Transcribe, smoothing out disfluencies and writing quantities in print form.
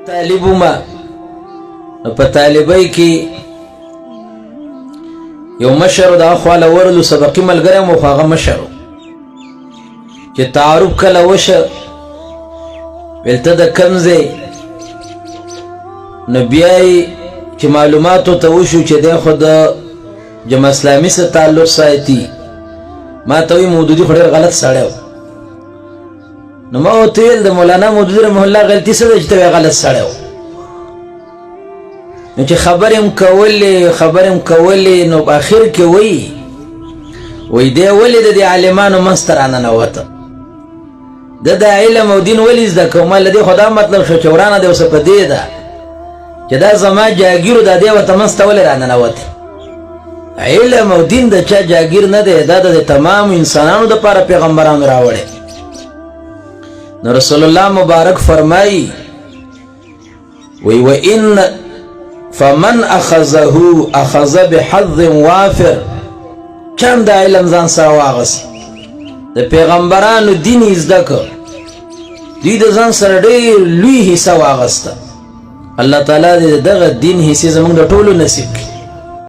طالبو ما په طالبای کې یو مشر د اخواله ورلو سبقي ملګری مو خو هغه مشر چې تعارف کله وشه ولته د کمزې نو بیا چې معلوماتو ته وشو چې دی خو د جمع اسلامي سره تعلق ساتي ما ته وی مودودي خو ډېر غلط سړی و نو ما ورته ویل د مولانا مودودي رحمه الله غلطي څه ده چې ته غلط سړی و نو چې خبرې م کولې نو په آخر کې وی دی ولې د دې عالمانو منځ ته راننوته د علم او دین ولې زده کوم ما له دې خو دا مطلب شو چې ورانه دی اوس په دې ده چې دا زما جاګیرو دا دی ورته منځ ته ولې راننوتې علم او دین د چا جاګیر نه دی دا د تمام انسانانو دپاره پیغمبرانو راوړی نو رسول الله مبارک فرمایي وی وان فمن اخذه اخذ بحظ وافر چند دا علم ځان سره واغست د پیغمبرانو دین یې زده کړ دوی د ځان سره ډېر لوی حصه واغسته الله تعالی دې دغه دین حصې زموږ د ټولو نصیب کړي